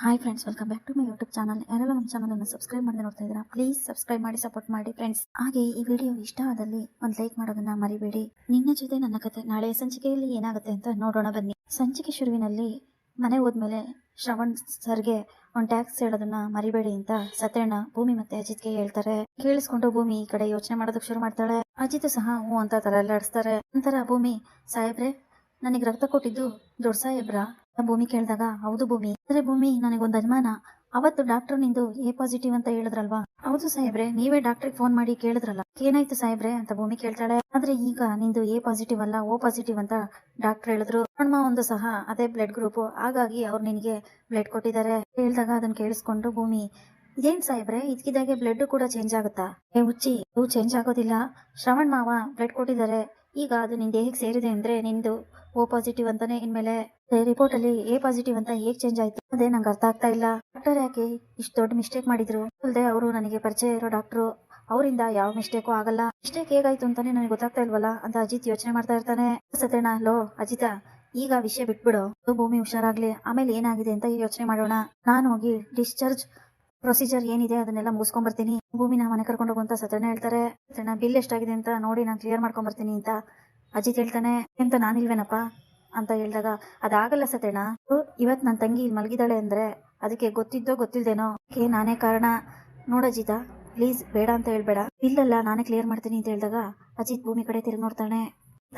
Hi friends, welcome back to my YouTube channel. ಯಾರೆಲ್ಲ ನಮ್ಮ ಚಾನಲನ್ನು ಸಬ್ಸ್ಕ್ರೈಬ್ ಮಾಡದೆ ನೋಡ್ತಾ ಇದ್ದೀರಾ, ಪ್ಲೀಸ್ ಸಬ್ಸ್ಕ್ರೈಬ್ ಮಾಡಿ ಸಪೋರ್ಟ್ ಮಾಡಿ ಫ್ರೆಂಡ್ಸ್. ಹಾಗೆ ಈ ವಿಡಿಯೋ ಇಷ್ಟ ಆದಲ್ಲಿ ಒಂದು ಲೈಕ್ ಮಾಡೋದನ್ನ ಮರಿಬೇಡಿ. ನಿನ್ನ ಜೊತೆ ನನ್ನ ಕತೆ ನಾಳೆಯ ಸಂಚಿಕೆಯಲ್ಲಿ ಏನಾಗುತ್ತೆ ಅಂತ ನೋಡೋಣ ಬನ್ನಿ. ಸಂಚಿಕೆ ಶುರುವಿನಲ್ಲಿ ಮನೆ ಹೋದ್ಮೇಲೆ ಶ್ರವಣ್ ಸರ್ಗೆ ಒಂದು ಟ್ಯಾಕ್ಸ್ ಹೇಳೋದನ್ನ ಮರಿಬೇಡಿ ಅಂತ ಸತ್ಯಣ್ಣ ಭೂಮಿ ಮತ್ತೆ ಅಜಿತ್ಗೆ ಹೇಳ್ತಾರೆ. ಕೇಳಿಸ್ಕೊಂಡು ಭೂಮಿ ಈ ಕಡೆ ಯೋಚನೆ ಮಾಡೋದಕ್ಕೆ ಶುರು ಮಾಡ್ತಾಳೆ. ಅಜಿತ್ ಸಹ ಹೂ ಅಂತ ತಲೆ ಆಡಿಸ್ತಾರೆ. ನಂತರ ಭೂಮಿ, ಸಾಹೇಬ್ರೆ ನನಗೆ ರಕ್ತ ಕೊಟ್ಟಿದ್ದು ದೊಡ್ಡ ಸಾಹೇಬ್ರ? ಭೂಮಿ ಕೇಳಿದಾಗ ಹೌದು ಭೂಮಿ. ಆದ್ರೆ ಭೂಮಿ, ನನಗೊಂದು ಅನುಮಾನ. ಅವತ್ತು ಡಾಕ್ಟರ್ ನಿಂದು ಎ ಪಾಸಿಟಿವ್ ಅಂತ ಹೇಳಿದ್ರಲ್ವಾ? ಹೌದು ಸಾಹೇಬ್ರೆ, ನೀವೇ ಡಾಕ್ಟ್ರಿಗೆ ಫೋನ್ ಮಾಡಿ ಕೇಳಿದ್ರಲ್ಲ, ಏನಾಯ್ತು ಸಾಹೇಬ್ರೆ ಅಂತ ಭೂಮಿ ಕೇಳ್ತಾಳೆ. ಆದ್ರೆ ಈಗ ನಿಂದು ಎ ಪಾಸಿಟಿವ್ ಅಲ್ಲ ಓ ಪಾಸಿಟಿವ್ ಅಂತ ಡಾಕ್ಟರ್ ಹೇಳಿದ್ರು. ಅಣ್ಣ ಒಂದು ಸಹ ಅದೇ ಬ್ಲಡ್ ಗ್ರೂಪ್, ಹಾಗಾಗಿ ಅವ್ರು ನಿನಗೆ ಬ್ಲಡ್ ಕೊಟ್ಟಿದ್ದಾರೆ ಹೇಳಿದಾಗ ಅದನ್ನ ಕೇಳಿಸ್ಕೊಂಡು ಭೂಮಿ, ಇದೇನ್ ಸಾಹೇಬ್ರೆ ಇದಕ್ಕಿದ್ದಾಗೆ ಬ್ಲಡ್ ಕೂಡ ಚೇಂಜ್ ಆಗುತ್ತಾ? ಹುಚ್ಚಿ, ಅದು ಚೇಂಜ್ ಆಗೋದಿಲ್ಲ. ಶ್ರವಣ್ ಮಾವ ಬ್ಲಡ್ ಕೊಟ್ಟಿದ್ದಾರೆ, ಈಗ ಅದು ನಿನ್ ದೇಹಕ್ಕೆ ಸೇರಿದೆ ಅಂದ್ರೆ ನಿಂದು ಓ ಪಾಸಿಟಿವ್ ಅಂತಾನೆ. ಇನ್ಮೇಲೆ ರಿಪೋರ್ಟ್ ಅಲ್ಲಿ ಎ ಪಾಸಿಟಿವ್ ಅಂತ ಹೇಗ್ ಚೇಂಜ್ ಆಯ್ತು ಅದೇ ನಂಗೆ ಅರ್ಥ ಆಗ್ತಾ ಇಲ್ಲ. ಡಾಕ್ಟರ್ ಯಾಕೆ ಇಷ್ಟು ದೊಡ್ಡ ಮಿಸ್ಟೇಕ್ ಮಾಡಿದ್ರು? ಅಲ್ಲದೆ ಅವರು ನನಗೆ ಪರಿಚಯ ಇರೋ ಡಾಕ್ಟ್ರು, ಅವರಿಂದ ಯಾವ ಮಿಸ್ಟೇಕು ಆಗಲ್ಲ. ಮಿಸ್ಟೇಕ್ ಹೇಗಾಯ್ತು ಅಂತಾನೆ ನನಗೆ ಗೊತ್ತಾಗ್ತಾ ಇಲ್ವಲ್ಲ ಅಂತ ಅಜಿತ್ ಯೋಚನೆ ಮಾಡ್ತಾ ಇರ್ತಾನೆ. ಸತ್ಯಣ್ಣ, ಲೋ ಅಜಿತ, ಈಗ ವಿಷಯ ಬಿಟ್ಬಿಡು, ಭೂಮಿ ಹುಷಾರಾಗ್ಲಿ, ಆಮೇಲೆ ಏನಾಗಿದೆ ಅಂತ ಯೋಚನೆ ಮಾಡೋಣ. ನಾನು ಹೋಗಿ ಡಿಸ್ಚಾರ್ಜ್ ಪ್ರೊಸೀಜರ್ ಏನಿದೆ ಅದನ್ನೆಲ್ಲ ಮುಗಿಸ್ಕೊಂಡ್ ಬರ್ತೀನಿ. ಭೂಮಿನ ಮನೆ ಕರ್ಕೊಂಡು ಹೋಗುವಂತ ಸತ್ಯಣ್ಣ ಹೇಳ್ತಾರೆ. ಸತ್ಯಣ್ಣ, ಬಿಲ್ ಎಷ್ಟಾಗಿದೆ ಅಂತ ನೋಡಿ ನಾನು ಕ್ಲಿಯರ್ ಮಾಡ್ಕೊಂಡ್ ಬರ್ತೀನಿ ಅಂತ ಅಜಿತ್ ಹೇಳ್ತಾನೆ. ಎಂತ ನಾನಿಲ್ವೇನಪ್ಪ ಅಂತ ಹೇಳಿದಾಗ, ಅದಾಗಲ್ಲ ಸತ್ಯಣ್ಣ, ಇವತ್ ನನ್ನ ತಂಗಿ ಇಲ್ಲಿ ಮಲಗಿದಾಳೆ ಅಂದ್ರೆ ಅದಕ್ಕೆ ಗೊತ್ತಿದ್ದೋ ಗೊತ್ತಿಲ್ದೇನೋ ನಾನೇ ಕಾರಣ. ನೋಡಜಿತ, ಪ್ಲೀಸ್ ಬೇಡ ಅಂತ ಹೇಳ್ಬೇಡ, ಇಲ್ಲಲ್ಲ ನಾನೇ ಕ್ಲಿಯರ್ ಮಾಡ್ತೀನಿ ಅಂತ ಹೇಳಿದಾಗ ಅಜಿತ್ ಭೂಮಿ ಕಡೆ ತಿರುಗಿ ನೋಡ್ತಾನೆ,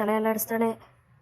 ತಲೆ ಅಲ್ಲಾಡಿಸ್ತಾಳೆ.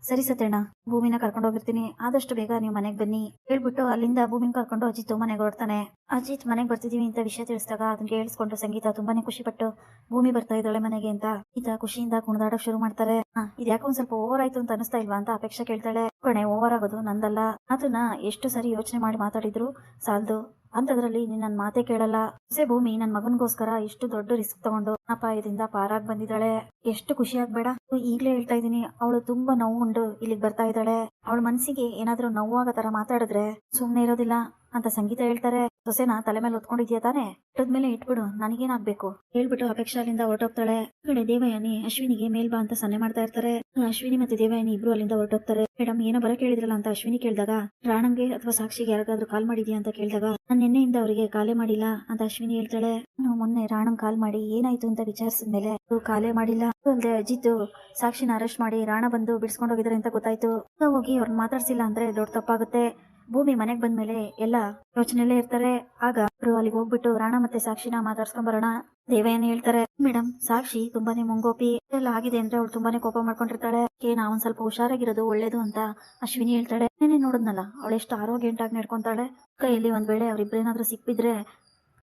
ಸರಿ ಸತ್ಯಣ್ಣ, ಭೂಮಿನ ಕರ್ಕೊಂಡು ಹೋಗಿರ್ತೀನಿ, ಆದಷ್ಟು ಬೇಗ ನೀವು ಮನೆಗೆ ಬನ್ನಿ ಹೇಳ್ಬಿಟ್ಟು ಅಲ್ಲಿಂದ ಭೂಮಿನ ಕರ್ಕೊಂಡು ಅಜಿತ್ ಮನೆಗೆ ಹೊರಡ್ತಾನೆ. ಅಜಿತ್ ಮನೆಗೆ ಬರ್ತಿದೀವಿ ಅಂತ ವಿಷಯ ತಿಳಿಸಿದಾಗ ಅದನ್ನ ಕೇಳಿಸ್ಕೊಂಡು ಸಂಗೀತ ತುಂಬಾನೇ ಖುಷಿ ಪಟ್ಟು ಭೂಮಿ ಬರ್ತಾ ಇದ್ದಾಳೆ ಮನೆಗೆ ಅಂತ ಈತ ಖುಷಿಯಿಂದ ಕುಣಿದಾಡಕ್ ಶುರು ಮಾಡ್ತಾರೆ. ಇದ್ಯಾಕೆ ಒಂದ್ ಸ್ವಲ್ಪ ಓವರ್ ಆಯ್ತು ಅಂತ ಅನಿಸ್ತಾ ಇಲ್ವಾ ಅಂತ ಅಪೇಕ್ಷೆ ಕೇಳ್ತಾಳೆ. ಕಣೆ, ಓವರ್ ಆಗೋದು ನಂದಲ್ಲ, ಅದನ್ನ ಎಷ್ಟು ಸರಿ ಯೋಚನೆ ಮಾಡಿ ಮಾತಾಡಿದ್ರು ಸಾಲದು, ಅಂತದ್ರಲ್ಲಿ ನೀನ್ ನನ್ ಮಾತೆ ಕೇಳಲ್ಲ. ಹೊಸೆ ಭೂಮಿ ನನ್ ಮಗನ್ಗೋಸ್ಕರ ಇಷ್ಟು ದೊಡ್ಡ ರಿಸ್ಕ್ ತಗೊಂಡು ಅಪಾಯದಿಂದ ಪಾರಾಗ್ ಬಂದಿದ್ದಾಳೆ, ಎಷ್ಟು ಖುಷಿ ಆಗ್ಬೇಡ. ಈಗ್ಲೇ ಹೇಳ್ತಾ ಇದೀನಿ, ಅವಳು ತುಂಬಾ ನೋವುಂಡು ಇಲ್ಲಿಗೆ ಬರ್ತಾ ಇದ್ದಾಳೆ. ಅವಳ ಮನ್ಸಿಗೆ ಏನಾದ್ರೂ ನೋವಾಗೋ ತರ ಮಾತಾಡಿದ್ರೆ ಸುಮ್ನೆ ಇರೋದಿಲ್ಲ ಅಂತ ಸಂಗೀತ ಹೇಳ್ತಾರೆ. ಸೊಸೆನ ತಲೆ ಮೇಲೆ ಹೊತ್ಕೊಂಡಿದ್ಯಾ ತಾನೆ, ಇಟ್ಟದ್ಮೇಲೆ ಇಟ್ಬಿಡು, ನನಗೇನಾಗ್ಬೇಕು ಹೇಳ್ಬಿಟ್ಟು ಅಪೇಕ್ಷೆ ಅಲ್ಲಿಂದ ಹೊರಟೋಗ್ತಾಳೆ. ಕಡೆ ದೇವಯಾನಿ ಅಶ್ವಿನಿಗೆ ಮೇಲ್ ಬಾ ಅಂತ ಸನ್ನೆ ಮಾಡ್ತಾ ಇರ್ತಾರೆ. ಅಶ್ವಿನಿ ಮತ್ತೆ ದೇವಯಾನಿ ಇಬ್ರು ಅಲ್ಲಿಂದ ಹೊರಟೋಗ್ತಾರೆ. ಮೇಡಮ್, ಏನೋ ಬರ ಕೇಳಿದ್ರಲ್ಲ ಅಂತ ಅಶ್ವಿನಿ ಕೇಳಿದಾಗ, ರಾಣಂಗೆ ಅಥವಾ ಸಾಕ್ಷಿಗೆ ಯಾರಿಗಾದ್ರೂ ಕಾಲ್ ಮಾಡಿದ್ಯಾ ಅಂತ ಕೇಳಿದಾಗ, ನಾನು ನಿನ್ನೆಯಿಂದ ಅವರಿಗೆ ಕಾಲೇ ಮಾಡಿಲ್ಲ ಅಂತ ಅಶ್ವಿನಿ ಹೇಳ್ತಾಳೆ. ನಾನು ಮೊನ್ನೆ ರಾಣಂಗ್ ಕಾಲ್ ಮಾಡಿ ಏನಾಯ್ತು ಅಂತ ವಿಚಾರಿಸಿದ್ಮೇಲೆ ಕಾಲೇ ಮಾಡಿಲ್ಲ. ಅಲ್ಲದೆ ಅಜಿತ್ ಸಾಕ್ಷಿನ ಅರೆಸ್ಟ್ ಮಾಡಿ ರಾಣ ಬಂದು ಬಿಡಿಸ್ಕೊಂಡು ಹೋಗಿದ್ದಾರೆ ಅಂತ ಗೊತ್ತಾಯ್ತು. ಹೋಗಿ ಅವ್ರನ್ನ ಮಾತಾಡ್ಸಿಲ್ಲ ಅಂದ್ರೆ ದೊಡ್ಡ ತಪ್ಪಾಗುತ್ತೆ. ಭೂಮಿ ಮನೆಗ್ ಬಂದ್ಮೇಲೆ ಎಲ್ಲ ಯೋಚನೆಯಲ್ಲೇ ಇರ್ತಾರೆ. ಆಗ ಅವರು ಅಲ್ಲಿಗೆ ಹೋಗ್ಬಿಟ್ಟು ರಾಣ ಮತ್ತೆ ಸಾಕ್ಷಿನ ಮಾತಾಡ್ಸ್ಕೊಂಡ್ ಬರೋಣ. ದೇವಯಾನಿ ಹೇಳ್ತಾರೆ, ಮೇಡಮ್ ಸಾಕ್ಷಿ ತುಂಬಾನೇ ಮುಂಗೋಪಿ, ಎಲ್ಲ ಆಗಿದೆ ಅಂದ್ರೆ ಅವಳು ತುಂಬಾನೇ ಕೋಪ ಮಾಡ್ಕೊಂಡಿರ್ತಾಳೆ, ನಾವೊಂದ್ ಸ್ವಲ್ಪ ಹುಷಾರಾಗಿರೋದು ಒಳ್ಳೇದು ಅಂತ ಅಶ್ವಿನಿ ಹೇಳ್ತಾಳೆ. ಏನೇ ನೋಡಿದ್ನಲ್ಲ, ಅವಳು ಎಷ್ಟು ಆರೋಗ್ಯಂಟಾಗಿ ನಡ್ಕೊಂತಾಳೆ. ಕೈಯಲ್ಲಿ ಒಂದ್ ವೇಳೆ ಅವ್ರಿಬ್ರೇನಾದ್ರೂ ಸಿಕ್ಬಿದ್ರೆ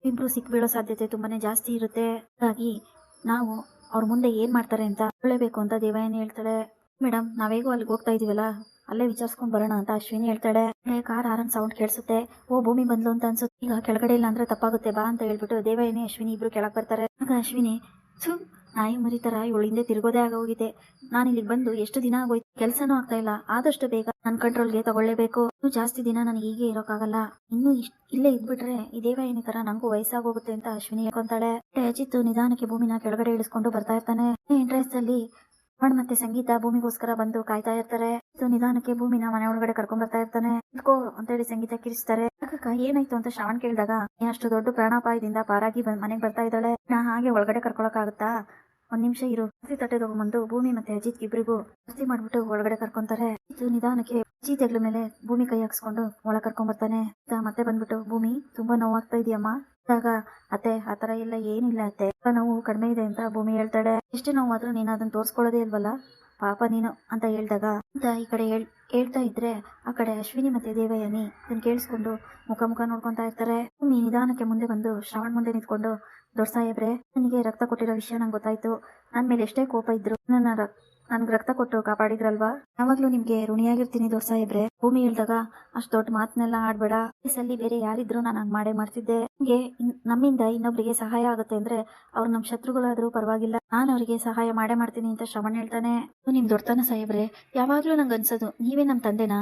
ಇಬ್ರು ಸಿಕ್ಬೀಳೋ ಸಾಧ್ಯತೆ ತುಂಬಾನೇ ಜಾಸ್ತಿ ಇರುತ್ತೆ. ಹಾಗಾಗಿ ನಾವು ಅವ್ರ ಮುಂದೆ ಏನ್ ಮಾಡ್ತಾರೆ ಅಂತ ಒಳ್ಳೇಬೇಕು ಅಂತ ದೇವಯಾನಿ ಹೇಳ್ತಾಳೆ. ಮೇಡಮ್, ನಾವೇಗೋ ಅಲ್ಲಿಗೆ ಹೋಗ್ತಾ ಇದೀವಲ್ಲ, ಅಲ್ಲೇ ವಿಚಾರಿಸ್ಕೊಂಡ್ ಬರೋಣ ಅಂತ ಅಶ್ವಿನಿ ಹೇಳ್ತಾಳೆ. ಕಾರ್ ಹಾರನ್ ಸೌಂಡ್ ಕೇಳಿಸುತ್ತೆ. ಓ, ಭೂಮಿ ಬಂದ್ಲು ಅಂತ ಅನ್ಸುತ್ತೆ. ಈಗ ಕೆಳಗಡೆ ಇಲ್ಲ ಅಂದ್ರೆ ತಪ್ಪಾಗುತ್ತೆ ಬಾ ಅಂತ ಹೇಳ್ಬಿಟ್ಟು ದೇವಯಾನಿ ಅಶ್ವಿನಿ ಇಬ್ರು ಕೆಳಗ್ ಬರ್ತಾರೆ. ಆಗ ಅಶ್ವಿನಿ, ನಾಯಿ ಮರಿತರ ಇವಳು ಹಿಂದೆ ತಿರ್ಗೋದೇ ಆಗೋಗಿದೆ. ನಾನು ಇಲ್ಲಿಗೆ ಬಂದು ಎಷ್ಟು ದಿನ ಆಗೋಯ್ತು, ಕೆಲ್ಸನೂ ಆಗ್ತಾ ಇಲ್ಲ. ಆದಷ್ಟು ಬೇಗ ನನ್ ಕಂಟ್ರೋಲ್ಗೆ ತಗೊಳ್ಳೇಬೇಕು. ಇನ್ನು ಜಾಸ್ತಿ ದಿನ ನನಗೆ ಹೀಗೆ ಇರೋಕ್ಕಾಗಲ್ಲ. ಇನ್ನು ಇಲ್ಲೇ ಇದ್ಬಿಟ್ರೆ ಈ ದೇವಯಾನಿ ತರ ನಂಗೂ ವಯಸ್ಸಾಗೋಗುತ್ತೆ ಅಂತ ಅಶ್ವಿನಿ ಹೇಳ್ಕೊಂತಾಳೆ. ಅಜಿತ್ ನಿಧಾನಕ್ಕೆ ಭೂಮಿನ ಕೆಳಗಡೆ ಇಳಿಸ್ಕೊಂಡು ಬರ್ತಾ ಇರ್ತಾನೆ. ಎಂಟ್ರೆನ್ಸ್ ಅಲ್ಲಿ ಅವಳು ಮತ್ತೆ ಸಂಗೀತ ಭೂಮಿಗೋಸ್ಕರ ಬಂದು ಕಾಯ್ತಾ ಇರ್ತಾರೆ. ನಿಧಾನಕ್ಕೆ ಭೂಮಿನ ಮನೆ ಒಳಗಡೆ ಕರ್ಕೊಂಡ್ ಬರ್ತಾ ಇರ್ತಾನೆ. ಇಟ್ಕೋ ಅಂತೇಳಿ ಸಂಗೀತ ಕಿರಿಸ್ತಾರೆ. ಅಕ್ಕ ಏನಾಯ್ತು ಅಂತ ಶ್ರವಣ್ ಕೇಳಿದಾಗ, ಅಷ್ಟು ದೊಡ್ಡ ಪ್ರಾಣಾಪಾಯದಿಂದ ಪಾರಾಗಿ ಮನೆಗೆ ಬರ್ತಾ ಇದ್ದಾಳೆ, ನಾ ಹಾಗೆ ಒಳಗಡೆ ಕರ್ಕೊಳಕ್ ಆಗುತ್ತಾ? ಒಂದ್ ನಿಮಿಷ ಇರು. ತಟ್ಟೆ ತಗೊಂಡ್ಬಂದು ಭೂಮಿ ಮತ್ತೆ ಅಜಿತ್ ಇಬ್ರಿಗೂ ಭರ್ತಿ ಮಾಡ್ಬಿಟ್ಟು ಒಳಗಡೆ ಕರ್ಕೊಂತಾರೆ. ಇದು ನಿಧಾನಕ್ಕೆ ಅಜಿತ್ ಹೆಗ್ಲ ಮೇಲೆ ಭೂಮಿ ಕೈ ಹಾಕ್ಸ್ಕೊಂಡು ಒಳಗ್ ಕರ್ಕೊಂಡ್ ಬರ್ತಾನೆ. ಮತ್ತೆ ಬಂದ್ಬಿಟ್ಟು, ಭೂಮಿ ತುಂಬಾ ನೋವಾಗ್ತಾ ಇದೆಯಮ್ಮ ಆಗ, ಅತ್ತೆ ಆತರ ಎಲ್ಲ ಏನಿಲ್ಲ ಅತ್ತೆ, ನೋವು ಕಡಿಮೆ ಇದೆ ಅಂತ ಭೂಮಿ ಹೇಳ್ತಾಳೆ. ಎಷ್ಟೇ ನೋವಾದ್ರೂ ನೀನು ಅದನ್ನ ತೋರ್ಸ್ಕೊಳ್ಳೋದೇ ಇಲ್ವಲ್ಲ ಪಾಪ ನೀನು ಅಂತ ಹೇಳ್ದಾಗ ಈ ಕಡೆ ಹೇಳ್ತಾ ಇದ್ರೆ ಆ ಕಡೆ ಅಶ್ವಿನಿ ಮತ್ತೆ ದೇವಯಾನಿ ಅದನ್ನ ಕೇಳಿಸ್ಕೊಂಡು ಮುಖ ನೋಡ್ಕೊಂತಾ ಇರ್ತಾರೆ. ಭೂಮಿ ನಿಧಾನಕ್ಕೆ ಮುಂದೆ ಬಂದು ಶ್ರವಣ್ ಮುಂದೆ ನಿಂತ್ಕೊಂಡು, ದೊಡ್ಡ ಸಾಹೇಬ್ರೆ, ನನಗೆ ರಕ್ತ ಕೊಟ್ಟಿರೋ ವಿಷಯ ನಂಗೆ ಗೊತ್ತಾಯ್ತು. ನನ್ ಮೇಲೆ ಎಷ್ಟೇ ಕೋಪ ಇದ್ರು ನನ್ಗೆ ರಕ್ತ ಕೊಟ್ಟು ಕಾಪಾಡಿದ್ರಲ್ವಾ, ಯಾವಾಗ್ಲೂ ನಿಮ್ಗೆ ಋಣಿಯಾಗಿರ್ತೀನಿ ದೊಡ್ಡ ಸಾಹೇಬ್ರೆ. ಭೂಮಿ ಹೇಳ್ದಾಗ, ಅಷ್ಟ್ ದೊಡ್ಡ ಮಾತನ್ನೆಲ್ಲ ಆಡ್ಬೇಡ, ವಯಸ್ಸಲ್ಲಿ ಬೇರೆ ಯಾರಿದ್ರು ನಾನು ಹಂಗ್ ಮಾಡೇ ಮಾಡ್ತಿದ್ದೆ. ನಿಮ್ಗೆ ನಮ್ಮಿಂದ ಇನ್ನೊಬ್ರಿಗೆ ಸಹಾಯ ಆಗುತ್ತೆ ಅಂದ್ರೆ ಅವ್ರು ನಮ್ ಶತ್ರುಗಳಾದ್ರೂ ಪರವಾಗಿಲ್ಲ, ನಾನು ಅವರಿಗೆ ಸಹಾಯ ಮಾಡೇ ಮಾಡ್ತೀನಿ ಅಂತ ಶ್ರವಣ್ ಹೇಳ್ತಾನೆ. ನಿಮ್ ದೊಡ್ಡತನ ಸಾಹೇಬ್ರೆ, ಯಾವಾಗ್ಲೂ ನಂಗೆ ಅನ್ಸೋದು ನೀವೇ ನಮ್ ತಂದೆನಾ.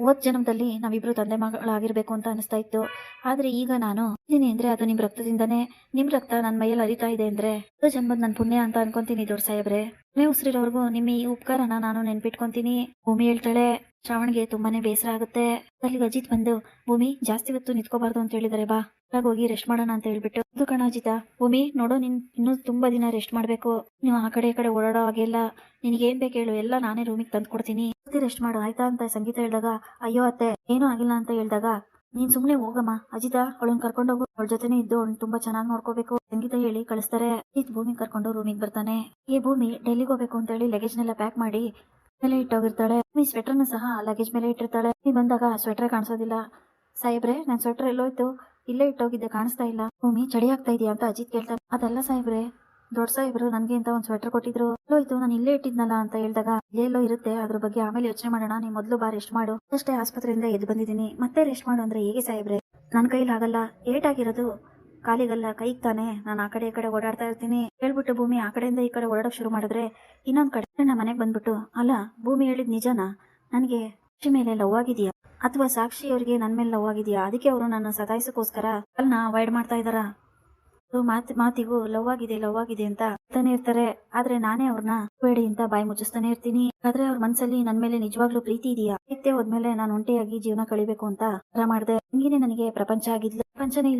ಹೋದ್ ಜನ್ಮದಲ್ಲಿ ನಾವಿಬ್ರು ತಂದೆ ಮಗಳಾಗಿರ್ಬೇಕು ಅಂತ ಅನಿಸ್ತಾ ಇತ್ತು. ಆದ್ರೆ ಈಗ ನಾನು ಇದ್ದೀನಿ ಅಂದ್ರೆ ಅದು ನಿಮ್ ರಕ್ತದಿಂದನೇ. ನಿಮ್ ರಕ್ತ ನನ್ ಮೈಯಲ್ಲಿ ಹರಿತಾ ಇದೆ ಅಂದ್ರೆ ಜನ್ಮದ್ ನನ್ ಪುಣ್ಯ ಅಂತ ಅನ್ಕೊಂತೀನಿ ದೊಡ್ಡ ಸಾಹೇಬ್ರೆ. ಉಸಿರಿರೋರ್ಗು ನಿಮ್ಮ ಈ ಉಪಕಾರನ ನಾನು ನೆನ್ಪಿಟ್ಕೊಂತೀನಿ. ಭೂಮಿ ಹೇಳ್ತಾಳೆ, ಶ್ರಾವಣ್ಗೆ ತುಂಬಾನೇ ಬೇಸರ ಆಗುತ್ತೆ. ಅಲ್ಲಿಗೆ ಅಜಿತ್ ಬಂದು, ಭೂಮಿ ಜಾಸ್ತಿ ಹೊತ್ತು ನಿಂತ್ಕೋಬಾರ್ದು ಅಂತ ಹೇಳಿದಾರೆ, ಬಾ ಹೋಗಿ ರೆಸ್ಟ್ ಮಾಡೋಣ ಅಂತ ಹೇಳ್ಬಿಟ್ಟು, ಇದು ಕಣ ಅಜಿತ, ಭೂಮಿ ನೋಡು, ನೀನ್ ಇನ್ನೂ ತುಂಬಾ ದಿನ ರೆಸ್ಟ್ ಮಾಡ್ಬೇಕು. ನೀವು ಆ ಕಡೆ ಈ ಕಡೆ ಓಡಾಡೋ ಹಾಗೆಲ್ಲ, ನಿನಗೇನ್ ಬೇಕು ಹೇಳು, ಎಲ್ಲ ನಾನೇ ರೂಮಿಗೆ ತಂದು ಕೊಡ್ತೀನಿ, ರೆಸ್ಟ್ ಮಾಡು ಆಯ್ತಾ ಅಂತ ಸಂಗೀತ ಹೇಳಿದಾಗ, ಅಯ್ಯೋ ಅತ್ತೆ ಏನೂ ಆಗಿಲ್ಲ ಅಂತ ಹೇಳಿದಾಗ, ನೀನ್ ಸುಮ್ನೆ ಹೋಗಮ್ಮ ಅಜಿತ, ಅವಳನ್ನ ಕರ್ಕೊಂಡೋಗು, ಅವಳ ಜೊತೆನೇ ಇದ್ದು ಅವ್ಳನ್ನ ತುಂಬಾ ಚೆನ್ನಾಗಿ ನೋಡ್ಕೋಬೇಕು ಸಂಗೀತ ಹೇಳಿ ಕಳಿಸ್ತಾರೆ. ಅಜಿತ್ ಭೂಮಿ ಕರ್ಕೊಂಡು ರೂಮಿಗೆ ಬರ್ತಾನೆ. ಈ ಭೂಮಿ ಡೆಲ್ಲಿಗೆ ಹೋಗ್ಬೇಕು ಅಂತ ಹೇಳಿ ಲಗೇಜ್ನೆಲ್ಲ ಪ್ಯಾಕ್ ಮಾಡಿ ಮೇಲೆ ಇಟ್ಟೋಗಿರ್ತಾಳೆ. ಈ ಸ್ವೆಟರ್ನ ಸಹ ಲಗೇಜ್ ಮೇಲೆ ಇಟ್ಟಿರ್ತಾಳೆ. ಈ ಬಂದಾಗ ಸ್ವೆಟರ್ ಕಾಣಿಸೋದಿಲ್ಲ. ಸಾಹೇಬ್ರೆ, ನನ್ ಸ್ವೆಟರ್ ಎಲ್ಲೋಯ್ತು? ಇಲ್ಲೇ ಇಟ್ಟೋಗಿದ್ದೆ, ಕಾಣಿಸ್ತಾ ಇಲ್ಲ. ಭೂಮಿ ಚಳಿ ಆಗ್ತಾ ಇದೆಯಾ ಅಂತ ಅಜಿತ್ ಕೇಳ್ತಾರೆ. ಅದಲ್ಲ ಸಾಹೇಬ್ರೆ, ದೊಡ್ಡ ಸಾಹೇಬ್ರು ನನ್ಗೆ ಅಂತ ಒಂದ್ ಸ್ವೆಟರ್ ಕೊಟ್ಟಿದ್ರು, ಎಲ್ಲೋಯ್ತು? ನಾನು ಇಲ್ಲೇ ಇಟ್ಟಿದ್ನಲ್ಲ ಅಂತ ಹೇಳಿದಾಗ, ಎಲ್ಲೋ ಇರುತ್ತೆ, ಅದ್ರ ಬಗ್ಗೆ ಆಮೇಲೆ ಯೋಚನೆ ಮಾಡೋಣ, ನೀ ಮೊದ್ಲು ಬಾ ರೆಸ್ಟ್ ಮಾಡು. ಅಷ್ಟೇ ಆಸ್ಪತ್ರೆಯಿಂದ ಎದ್ದು ಬಂದಿದ್ದೀನಿ, ಮತ್ತೆ ರೆಸ್ಟ್ ಮಾಡು ಅಂದ್ರೆ ಹೇಗೆ ಸಾಹೇಬ್ರೆ? ನನ್ ಕೈಲಿ ಆಗಲ್ಲ, ಏಟಾಗಿರೋದು ಕಾಲಿಗಲ್ಲ ಕೈಗೆ ತಾನೆ, ನಾನು ಆ ಕಡೆ ಈ ಕಡೆ ಓಡಾಡ್ತಾ ಇರ್ತೀನಿ ಹೇಳ್ಬಿಟ್ಟು ಭೂಮಿ ಆ ಕಡೆಯಿಂದ ಈ ಕಡೆ ಓಡಾಡಕ್ ಶುರು ಮಾಡಿದ್ರೆ, ಇನ್ನೊಂದ್ ಕಡೆ ನಮ್ಮ ಮನೆಗ್ ಬಂದ್ಬಿಟ್ಟು, ಅಲ್ಲ ಭೂಮಿ ಹೇಳಿದ್ ನಿಜನಾ? ನನ್ಗೆ ಸಾಕ್ಷಿ ಮೇಲೆ ಲವ್ ಆಗಿದೆಯಾ, ಅಥವಾ ಸಾಕ್ಷಿ ಅವ್ರಿಗೆ ನನ್ ಮೇಲೆ ಲವ್ ಆಗಿದೆಯಾ? ಅದಕ್ಕೆ ಅವರು ನನ್ನ ಸತಾಯಿಸಕ್ಕೋಸ್ಕರ ಅಲ್ನ ಅವಾಯ್ಡ್ ಮಾಡ್ತಾ ಇದಾರ? ಮಾತಿಗೂ ಲವ್ ಆಗಿದೆ ಅಂತ ಹೇಳ್ತಾನೆ ಇರ್ತಾರೆ. ಆದ್ರೆ ನಾನೇ ಅವ್ರನ್ನ ಬೇಡಿ ಅಂತ ಬಾಯಿ ಮುಚ್ಚಿಸ್ತಾನೆ ಇರ್ತೀನಿ. ಆದ್ರೆ ಅವ್ರ ಮನ್ಸಲ್ಲಿ ನನ್ ಮೇಲೆ ನಿಜವಾಗ್ಲೂ ಪ್ರೀತಿ ಇದೆಯಾ? ನಿತ್ಯ ಹೋದ್ಮೇಲೆ ನಾನು ಒಂಟಿಯಾಗಿ ಜೀವನ ಕಳಿಬೇಕು ಅಂತ ಮಾಡಿದೆ. ಹಿಂಗೇನೆ ನನಗೆ ಪ್ರಪಂಚ ಆಗಿದ್ಲು, ಪ್ರಪಂಚನೇ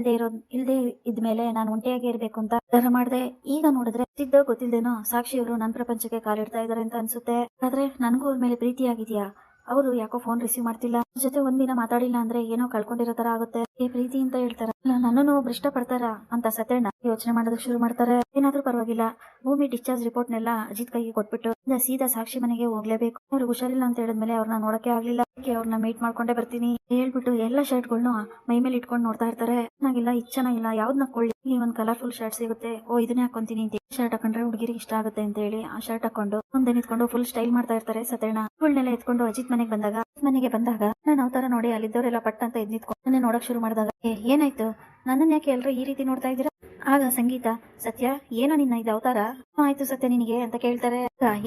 ಇಲ್ದೇ ಇದ್ಮೇಲೆ ನಾನು ಒಂಟಿಯಾಗಿ ಇರ್ಬೇಕು ಅಂತ ಮಾಡಿದೆ. ಈಗ ನೋಡಿದ್ರೆ ಗೊತ್ತಿಲ್ದೇನೋ ಸಾಕ್ಷಿಯವರು ನನ್ ಪ್ರಪಂಚಕ್ಕೆ ಕಾಲಿಡ್ತಾ ಇದಾರೆ ಅಂತ ಅನ್ಸುತ್ತೆ. ಆದ್ರೆ ನನಗೂ ಅವ್ರ ಮೇಲೆ ಪ್ರೀತಿ ಆಗಿದ್ಯಾ? ಅವರು ಯಾಕೋ ಫೋನ್ ರಿಸೀವ್ ಮಾಡ್ತಿಲ್ಲ, ಜೊತೆ ಒಂದಿನ ಮಾತಾಡಿಲ್ಲ ಅಂದ್ರೆ ಏನೋ ಕಳ್ಕೊಂಡಿರೋ ತರ ಆಗುತ್ತೆ. ಪ್ರೀತಿ ಅಂತ ಹೇಳ್ತಾರ, ನನ್ನನ್ನು ಒಬ್ರು ಇಷ್ಟ ಪಡ್ತಾರ ಅಂತ ಸತ್ಯಣ್ಣ ಯೋಚನೆ ಮಾಡೋದಕ್ಕೆ ಶುರು ಮಾಡ್ತಾರೆ. ಏನಾದ್ರೂ ಪರವಾಗಿಲ್ಲ, ಭೂಮಿ ಡಿಸ್ಚಾರ್ಜ್ ರಿಪೋರ್ಟ್ನೆಲ್ಲ ಅಜಿತ್ ಕೈಗೆ ಕೊಟ್ಬಿಟ್ಟು ಸೀದಾ ಸಾಕ್ಷಿ ಮನೆಗೆ ಹೋಗ್ಲೇಬೇಕು. ಅವ್ರಿಗೆ ಹುಷಾರಿಲ್ಲ ಅಂತ ಹೇಳಿದ್ಮೇಲೆ ಅವ್ರನ್ನ ನೋಡಕ್ಕೆ ಆಗ್ಲಿಲ್ಲ, ಅವ್ರನ್ನ ಮೀಟ್ ಮಾಡ್ಕೊಂಡೇ ಬರ್ತೀನಿ ಹೇಳ್ಬಿಟ್ಟು ಎಲ್ಲ ಶರ್ಟ್ಗಳನ್ನ ಮೈ ಮೇಲೆ ಇಟ್ಕೊಂಡು ನೋಡ್ತಾ ಇರ್ತಾರೆ. ಚೆನ್ನಾಗಿಲ್ಲ, ಇದು ಚೆನ್ನಾಗಿಲ್ಲ, ಯಾವ್ದನ್ನ ಕೊಳ್ಳಿ, ಇಲ್ಲಿ ಒಂದ್ ಕಲರ್ಫುಲ್ ಶರ್ಟ್ ಸಿಗುತ್ತೆ, ಓ ಇದನ್ನೇ ಹಾಕೊಂತೀನಿ ಅಂತ. ಶರ್ಟ್ ಹಾಕೊಂಡ್ರೆ ಹುಡುಗಿರಿಗೆ ಇಷ್ಟ ಆಗುತ್ತೆ ಅಂತ ಹೇಳಿ ಆ ಶರ್ಟ್ ಹಾಕೊಂಡು ಮುಂದೆ ನಿಂತ್ಕೊಂಡು ಫುಲ್ ಸ್ಟೈಲ್ ಮಾಡ್ತಾ ಇರ್ತಾರೆ ಸತ್ಯಣ್ಣ. ಇವುಗಳನ್ನೆಲ್ಲ ಎತ್ಕೊಂಡು ಅಜಿತ್ ಮನೆಗೆ ಬಂದಾಗ ನಾನು ಅವತಾರ ನೋಡಿ ಅಲ್ಲಿದ್ದವರೆಲ್ಲ ಪಟ್ಟ ಅಂತ ಎದ್ ನಿಂತ್ಕೊಂಡು ನನ್ನ ನೋಡಕ್ ಶುರು ಮಾಡಿದಾಗ, ಏನಾಯ್ತು, ನನ್ನನ್ನ ಯಾಕೆ ಎಲ್ರು ಈ ರೀತಿ ನೋಡ್ತಾ ಇದ್ದೀರಾ? ಆಗ ಸಂಗೀತ, ಸತ್ಯ ಏನೋ ನಿನ್ನ ಇದು ಅವತಾರ? ಆಯ್ತು ಸತ್ಯ ನಿನಗೆ ಅಂತ ಕೇಳ್ತಾರೆ.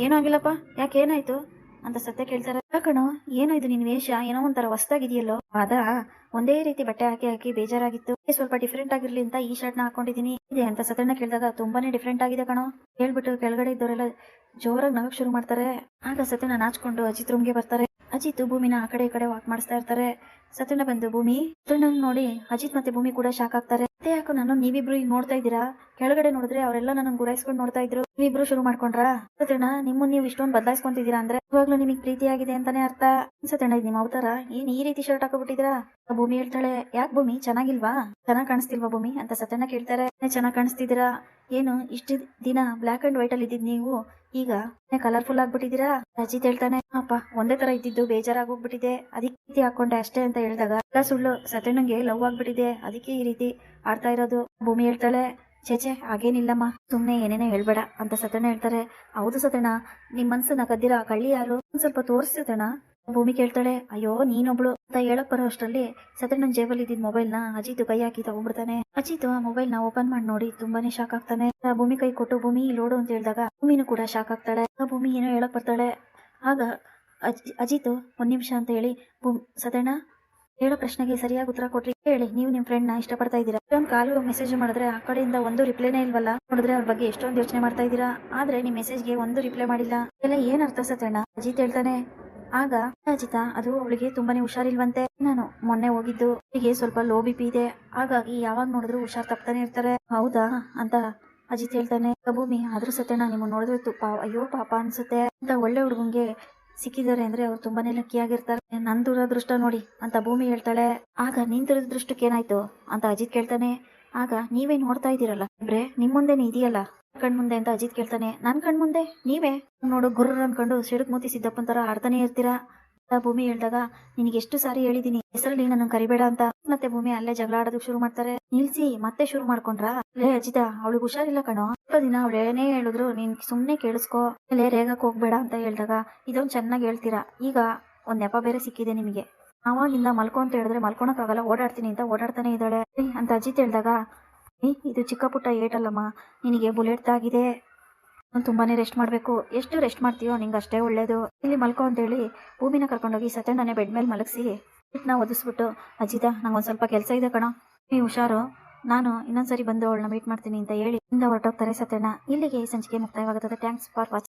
ಏನೂ ಆಗಿಲ್ಲಪ್ಪ, ಯಾಕೆ ಏನಾಯ್ತು ಅಂತ ಸತ್ಯ ಕೇಳ್ತಾರೆ. ಯಾಕಣೋ ಏನೋ ಇದು ನಿನ್ ವೇಷ, ಏನೋ ಒಂಥರ ಹೊಸ್ತಾಗಿದೆಯಲ್ಲೋ? ಅದ ಒಂದೇ ರೀತಿ ಬಟ್ಟೆ ಹಾಕಿ ಬೇಜಾರಾಗಿತ್ತು, ಸ್ವಲ್ಪ ಡಿಫ್ರೆಂಟ್ ಆಗಿರ್ಲಿ ಅಂತ ಈ ಶರ್ಟ್ ನ ಹಾಕೊಂಡಿದೀನಿ ಇದೆ ಅಂತ ಸತ್ಯಣ್ಣ ಕೇಳಿದಾಗ, ತುಂಬಾನೇ ಡಿಫ್ರೆಂಟ್ ಆಗಿದೆ ಕಣೋ ಹೇಳ್ಬಿಟ್ಟು ಕೆಳಗಡೆ ಇದ್ದವರೆಲ್ಲ ಜೋರಾಗಿ ನಗಕ್ ಶುರು ಮಾಡ್ತಾರೆ. ಆಗ ಸತ್ಯಣ್ಣ ನಾಚ್ಕೊಂಡು ಅಜಿತ್ ರೂಮ್ಗೆ ಬರ್ತಾರೆ. ಅಜಿತ್ ಭೂಮಿನ ಆ ಕಡೆ ಈ ಕಡೆ ವಾಕ್ ಮಾಡಿಸ್ತಾ ಇರ್ತಾರೆ. ಸತ್ಯಣ್ಣ ಬಂದು ಭೂಮಿ ನೋಡಿ ಅಜಿತ್ ಮತ್ತೆ ಭೂಮಿ ಕೂಡ ಶಾಕ್ ಆಗ್ತಾರೆ. ಮತ್ತೆ ಯಾಕೋ ನಾನು ನೀವಿಬ್ರು ಈಗ ನೋಡ್ತಾ ಇದ್ದೀರಾ? ಕೆಳಗಡೆ ನೋಡಿದ್ರೆ ಅವರೆಲ್ಲ ನನ್ನ ಗುರಾಯಿಸ್ಕೊಂಡು ನೋಡ್ತಾ ಇದ್ರು, ನೀವಿಬ್ರು ಶುರು ಮಾಡ್ಕೊಂಡ್ರ? ಸತ್ಯಣ್ಣ, ನಿಮ್ಮನ್ನ ನೀವು ಇಷ್ಟೊಂದು ಬದಲಾಯಿಸ್ಕೊಂತಿದ್ದೀರಾ ಅಂದ್ರೆ ಇವಾಗ್ಲೂ ನಿಮಗೆ ಪ್ರೀತಿ ಆಗಿದೆ ಅಂತಾನೆ ಅರ್ಥ. ಸತ್ಯಣ್ಣ, ಇದು ನಿಮ್ಮ ಅವತಾರ? ಏನ್ ಈ ರೀತಿ ಶರ್ಟ್ ಹಾಕೋಬಿಟ್ಟಿದ್ರಾ? ಭೂಮಿ ಹೇಳ್ತಾಳೆ, ಯಾಕೆ ಭೂಮಿ ಚೆನ್ನಾಗಿಲ್ವಾ, ಚೆನ್ನಾಗ್ ಕಾಣಿಸ್ತಿಲ್ವಾ ಭೂಮಿ ಅಂತ ಸತ್ಯಣ್ಣ ಕೇಳ್ತಾರೆ. ಚೆನ್ನಾಗ್ ಕಾಣಿಸ್ತಿದ್ದೀರಾ, ಏನು ಇಷ್ಟು ದಿನ ಬ್ಲಾಕ್ ಅಂಡ್ ವೈಟ್ ಅಲ್ಲಿ ಇದ್ದಿದ್ ನೀವು ಈಗ ಕಲರ್ಫುಲ್ ಆಗ್ಬಿಟ್ಟಿದೀರಾ? ಅಜಿತ್ ಹೇಳ್ತಾನೆ, ಅಪ್ಪ ಒಂದೇ ತರ ಇದ್ದಿದ್ದು ಬೇಜಾರಾಗೋಗ್ಬಿಟ್ಟಿದೆ, ಅದಕ್ಕೆ ಹಾಕೊಂಡೆ ಅಷ್ಟೇ ಅಂತ ಹೇಳಿದಾಗ, ಸುಳ್ಳು, ಸತ್ಯಣ್ಣಂಗೆ ಲವ್ ಆಗ್ಬಿಟ್ಟಿದೆ, ಅದಕ್ಕೆ ಈ ರೀತಿ ಆಡ್ತಾ ಇರೋದು. ಭೂಮಿ ಹೇಳ್ತಾಳೆ, ಚೇಚೆ ಹಾಗೇನಿಲ್ಲಮ್ಮ, ಸುಮ್ನೆ ಏನೇನೋ ಹೇಳ್ಬೇಡ ಅಂತ ಸತ್ಯಣ್ಣ ಹೇಳ್ತಾರೆ. ಹೌದು ಸತ್ಯಣ್ಣ, ನಿಮ್ ಮನ್ಸನ್ನ ಕದ್ದಿರ ಕಳ್ಳಿ ಯಾರು, ಒಂದ್ ಸ್ವಲ್ಪ ತೋರಿಸಿ ಸತ್ಯಣ್ಣ. ಭೂಮಿ ಕೇಳ್ತಾಳೆ, ಅಯ್ಯೋ ನೀನೊಬ್ಳು ಅಂತ ಹೇಳಕ್ ಬರೋ ಅಷ್ಟರಲ್ಲಿ ಸತ್ಯಣ್ಣನ ಜೇಬಲ್ಲಿ ಇದ್ದಿದ್ ಮೊಬೈಲ್ ನ ಅಜಿತ್ ಕೈ ಹಾಕಿ ತಗೊಂಡ್ಬಿಡ್ತಾನೆ. ಅಜಿತ್ ಆ ಮೊಬೈಲ್ ನ ಓಪನ್ ಮಾಡಿ ನೋಡಿ ತುಂಬಾನೇ ಶಾಕ್ ಆಗ್ತಾನೆ. ಭೂಮಿ ಕೈ ಕೊಟ್ಟು ಭೂಮಿ ಲೋಡು ಅಂತ ಹೇಳಿದಾಗ ಭೂಮಿನೂ ಕೂಡ ಶಾಕ್ ಆಗ್ತಾಳೆ. ಭೂಮಿ ಏನೋ ಹೇಳಕ್ ಬರ್ತಾಳೆ. ಆಗ ಅಜಿತ್ ಒಂದ್ ನಿಮಿಷ ಅಂತ ಹೇಳಿ, ಸತ್ಯಣ್ಣ ಹೇಳೋ ಪ್ರಶ್ನೆಗೆ ಸರಿಯಾಗಿ ಉತ್ತರ ಕೊಟ್ರಿ, ಹೇಳಿ ನೀವು ನಿಮ್ ಫ್ರೆಂಡ್ ನ ಇಷ್ಟಪಡ್ತಾ ಇದ್ದೀರಾ? ಒಂದು ಕಾಲು ಮೆಸೇಜ್ ಮಾಡಿದ್ರೆ ಆ ಕಡೆಯಿಂದ ಒಂದು ರಿಪ್ಲೈನೇ ಇಲ್ವಲ್ಲ, ನೋಡಿದ್ರೆ ಅವ್ರ ಬಗ್ಗೆ ಎಷ್ಟೊಂದು ಯೋಚನೆ ಮಾಡ್ತಾ ಇದ್ದೀರಾ, ಆದ್ರೆ ನಿಮ್ ಮೆಸೇಜ್ಗೆ ಒಂದು ರಿಪ್ಲೈ ಮಾಡಿಲ್ಲ, ಎಲ್ಲ ಏನ್ ಅರ್ಥ ಸತ್ಯಣ್ಣ? ಅಜಿತ್ ಹೇಳ್ತಾನೆ. ಆಗ ಅಜಿತ, ಅದು ಅವಳಿಗೆ ತುಂಬಾನೇ ಹುಷಾರಿಲ್ವಂತೆ, ನಾನು ಮೊನ್ನೆ ಹೋಗಿದ್ದು, ಅವಳಿಗೆ ಸ್ವಲ್ಪ ಲೋ BP ಇದೆ, ಹಾಗಾಗಿ ಯಾವಾಗ ನೋಡಿದ್ರು ಹುಷಾರ್ ತಪ್ತಾನೆ ಇರ್ತಾರೆ. ಹೌದಾ ಅಂತ ಅಜಿತ್ ಹೇಳ್ತಾನೆ. ಭೂಮಿ, ಆದ್ರೂ ಸತ್ಯಣ್ಣ ನಿಮ್ಮ ನೋಡಿದ್ರೆ ಅಯ್ಯೋ ಪಾಪ ಅನ್ಸುತ್ತೆ ಅಂತ, ಒಳ್ಳೆ ಹುಡುಗಂಗೆ ಸಿಕ್ಕಿದ್ದಾರೆ ಅಂದ್ರೆ ಅವ್ರು ತುಂಬಾನೇ ಲಕ್ಕಿ ಆಗಿರ್ತಾರೆ, ನನ್ ದುರದೃಷ್ಟ ನೋಡಿ ಅಂತ ಭೂಮಿ ಹೇಳ್ತಾಳೆ. ಆಗ ನಿನ್ ದುರದೃಷ್ಟಕ್ಕೆ ಏನಾಯ್ತು ಅಂತ ಅಜಿತ್ ಕೇಳ್ತಾನೆ. ಆಗ ನೀವೇ ನೋಡ್ತಾ ಇದ್ದೀರಲ್ಲ ಇಬ್ರೆ, ನಿಮ್ ಮುಂದೆನೆ ಇದೆಯಲ್ಲ ಕಣ್ಮುಂದೆ ಅಂತ ಅಜಿತ್ ಕೇಳ್ತಾನೆ. ನನ್ ಕಣ್ಮುಂದೆ ನೀವೇ ನೋಡು ಗುರ್ರ ಅನ್ಕೊಂಡು ಸಿಡುಕ್ ಮೂತಿ ಸಿದ್ದಪ್ಪನ್ ತರ ಆಡ್ತಾನೆ ಇರ್ತೀರಾ. ಭೂಮಿ ಹೇಳಿದಾಗ, ನಿನಗೆ ಎಷ್ಟು ಸಾರಿ ಹೇಳಿದೀನಿ ಹೆಸರಲ್ಲಿ ನನ್ನ ಕರಿಬೇಡ ಅಂತ. ಮತ್ತೆ ಭೂಮಿ ಅಲ್ಲೇ ಜಗಳ ಆಡೋದಕ್ಕೆ ಶುರು ಮಾಡ್ತಾರೆ. ನಿಲ್ಸಿ, ಮತ್ತೆ ಶುರು ಮಾಡ್ಕೊಂಡ್ರ? ಲೇ ಅಜಿತ, ಅವಳಿಗೆ ಹುಷಾರಿಲ್ಲ ಕಣೋ, ಸ್ವಲ್ಪ ದಿನ ಅವಳು ಏನೇ ಹೇಳಿದ್ರು ನೀನ್ ಸುಮ್ನೆ ಕೇಳಿಸ್ಕೋ, ಲೇ ರೇಗಕ್ ಹೋಗ್ಬೇಡ ಅಂತ ಹೇಳಿದಾಗ, ಇದೊಂದು ಚೆನ್ನಾಗಿ ಹೇಳ್ತೀರಾ, ಈಗ ಒಂದ್ ನೆಪ ಬೇರೆ ಸಿಕ್ಕಿದೆ ನಿಮಗೆ, ಅವಾಗಿಂದ ಮಲ್ಕೊ ಅಂತ ಹೇಳಿದ್ರೆ ಮಲ್ಕೊಳಕ್ ಆಗಲ್ಲ, ಓಡಾಡ್ತೀನಿ ಅಂತ ಓಡಾಡ್ತಾನೆ ಇದ್ದಾಳೆ ಅಂತ ಅಜಿತ್ ಹೇಳಿದಾಗ, ಇದು ಚಿಕ್ಕ ಪುಟ್ಟ ಏಟಲ್ಲಮ್ಮ, ನಿನಗೆ ಬುಲೆಟ್ ಆಗಿದೆ, ತುಂಬಾನೇ ರೆಸ್ಟ್ ಮಾಡ್ಬೇಕು, ಎಷ್ಟು ರೆಸ್ಟ್ ಮಾಡ್ತೀಯೋ ನಿಂಗೆ ಅಷ್ಟೇ ಒಳ್ಳೇದು, ಇಲ್ಲಿ ಮಲ್ಕೊ ಅಂತ ಹೇಳಿ ಭೂಮಿನ ಕರ್ಕೊಂಡೋಗಿ ಸತ್ಯಣ್ಣನೇ ಬೆಡ್ ಮೇಲೆ ಮಲಗಿಸಿ ನಾ ಒದಿಸ್ಬಿಟ್ಟು, ಅಜಿತ ನಂಗೊಂದ್ ಸ್ವಲ್ಪ ಕೆಲಸ ಇದೆ ಕಣೋ, ನೀವು ಹುಷಾರು, ನಾನು ಇನ್ನೊಂದ್ಸರಿ ಬಂದು ಅವಳನ್ನ ಮೀಟ್ ಮಾಡ್ತೀನಿ ಅಂತ ಹೇಳಿ ಇಂದ ಹೊರಟೋಗ್ತಾರೆ ಸತ್ಯಣ್ಣ. ಇಲ್ಲಿಗೆ ಈ ಸಂಚಿಕೆ ಮುಕ್ತಾಯವಾಗುತ್ತದೆ. Thanks for watching.